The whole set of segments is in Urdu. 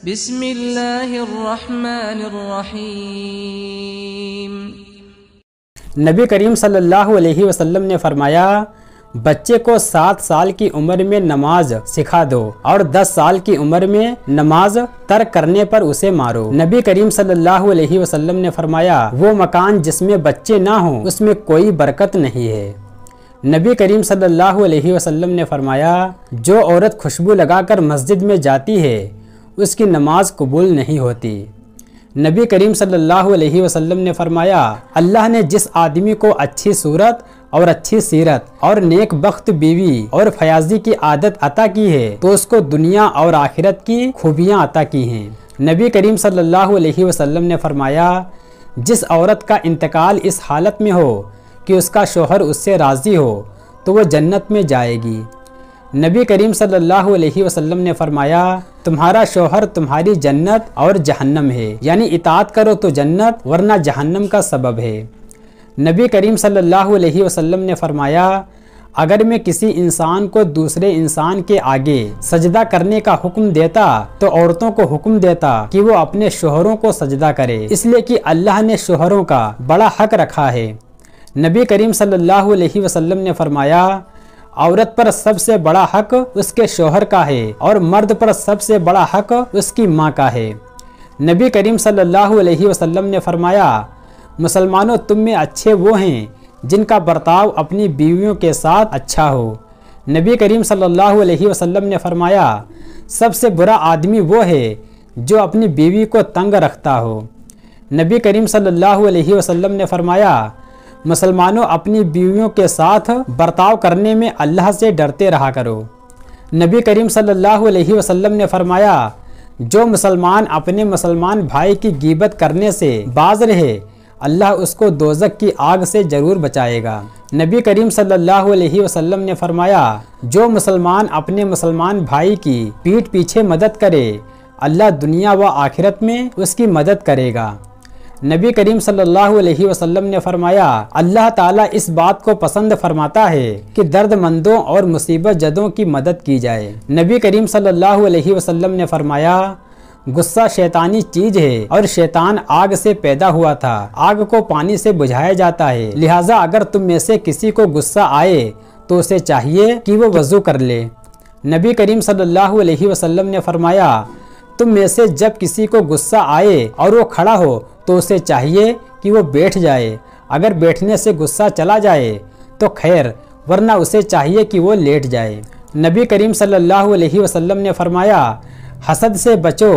بسم اللہ الرحمن الرحیم۔ نبی کریم صلی اللہ علیہ وسلم نے فرمایا، بچے کو 7 سال کی عمر میں نماز سکھا دو اور 10 سال کی عمر میں نماز ترک کرنے پر اسے مارو۔ نبی کریم صلی اللہ علیہ وسلم نے فرمایا، وہ مکان جس میں بچے نہ ہوں اس میں کوئی برکت نہیں ہے۔ نبی کریم صلی اللہ علیہ وسلم نے فرمایا، جو عورت خوشبو لگا کر مسجد میں جاتی ہے اس کی نماز قبول نہیں ہوتی۔ نبی کریم صلی اللہ علیہ وسلم نے فرمایا، اللہ نے جس آدمی کو اچھی صورت اور اچھی سیرت اور نیک بخت بیوی اور فیاضی کی عادت عطا کی ہے تو اس کو دنیا اور آخرت کی خوبیاں عطا کی ہیں۔ نبی کریم صلی اللہ علیہ وسلم نے فرمایا، جس عورت کا انتقال اس حالت میں ہو کہ اس کا شوہر اس سے راضی ہو تو وہ جنت میں جائے گی۔ نبی کریم صلی اللہ علیہ وسلم نے فرمایا، تمہارا شوہر تمہاری جنت اور جہنم ہے، یعنی اطاعت کرو تو جنت ورنہ جہنم کا سبب ہے۔ نبی کریم صلی اللہ علیہ وسلم نے فرمایا، اگر میں کسی انسان کو دوسرے انسان کے آگے سجدہ کرنے کا حکم دیتا تو عورتوں کو حکم دیتا کہ وہ اپنے شوہروں کو سجدہ کرے، اس لیے کہ اللہ نے شوہروں کا بڑا حق رکھا ہے۔ نبی کریم صلی اللہ علیہ وسلم نے فرمایا، عورت پر سب سے بڑا حق اس کے شوہر کا ہے اور مرد پر سب سے بڑا حق اس کی ماں کا ہے۔ نبی کریم صلی اللہ علیہ وسلم نے فرمایا، مسلمانوں تم میں اچھے وہ ہیں جن کا برتاؤ اپنی بیویوں کے ساتھ اچھا ہو۔ نبی کریم صلی اللہ علیہ وسلم نے فرمایا، سب سے برا آدمی وہ ہے جو اپنی بیوی کو تنگ رکھتا ہو۔ نبی کریم صلی اللہ علیہ وسلم نے فرمایا، مسلمانوں اپنی بیویوں کے ساتھ برتاؤ کرنے میں اللہ سے ڈرتے رہا کرو۔ نبی کریم صلی اللہ علیہ وسلم نے فرمایا، جو مسلمان اپنے مسلمان بھائی کی غیبت کرنے سے باز رہے اللہ اس کو دوزخ کی آگ سے ضرور بچائے گا۔ نبی کریم صلی اللہ علیہ وسلم نے فرمایا، جو مسلمان اپنے مسلمان بھائی کی پیٹھ پیچھے مدد کرے اللہ دنیا و آخرت میں اس کی مدد کرے گا۔ نبی کریم صلی اللہ علیہ وسلم نے فرمایا، اللہ تعالیٰ اس بات کو پسند فرماتا ہے کہ درد مندوں اور مصیبت زدوں کی مدد کی جائے۔ نبی کریم صلی اللہ علیہ وسلم نے فرمایا، غصہ شیطانی چیز ہے اور شیطان آگ سے پیدا ہوا تھا، آگ کو پانی سے بجھایا جاتا ہے، لہٰذا اگر تم میں سے کسی کو غصہ آئے تو اسے چاہیے کہ وہ وضو کر لے۔ نبی کریم صلی اللہ علیہ وسلم نے فرمایا، تم میں سے جب کسی کو غصہ آئے اور وہ کھڑا ہو تو اسے چاہیے کہ وہ بیٹھ جائے، اگر بیٹھنے سے غصہ چلا جائے تو خیر ورنہ اسے چاہیے کہ وہ لیٹ جائے۔ نبی کریم صلی اللہ علیہ وسلم نے فرمایا، حسد سے بچو،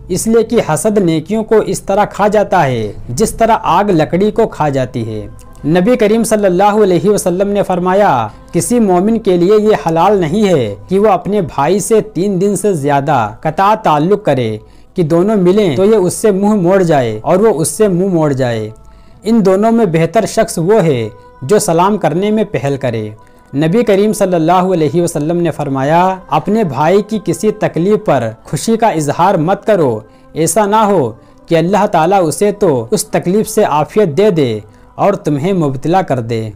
اس لیے کہ حسد نیکیوں کو اس طرح کھا جاتا ہے جس طرح آگ لکڑی کو کھا جاتی ہے۔ نبی کریم صلی اللہ علیہ وسلم نے فرمایا، کسی مومن کے لیے یہ حلال نہیں ہے کہ وہ اپنے بھائی سے 3 دن سے زیادہ قطع تعلق کرے کہ دونوں ملیں تو یہ اس سے منہ موڑ جائے اور وہ اس سے منہ موڑ جائے۔ ان دونوں میں بہتر شخص وہ ہے جو سلام کرنے میں پہل کرے۔ نبی کریم صلی اللہ علیہ وسلم نے فرمایا، اپنے بھائی کی کسی تکلیف پر خوشی کا اظہار مت کرو، ایسا نہ ہو کہ اللہ تعالیٰ اسے تو اس تکلیف سے عافیت دے دے اور تمہیں مبتلا کر دے۔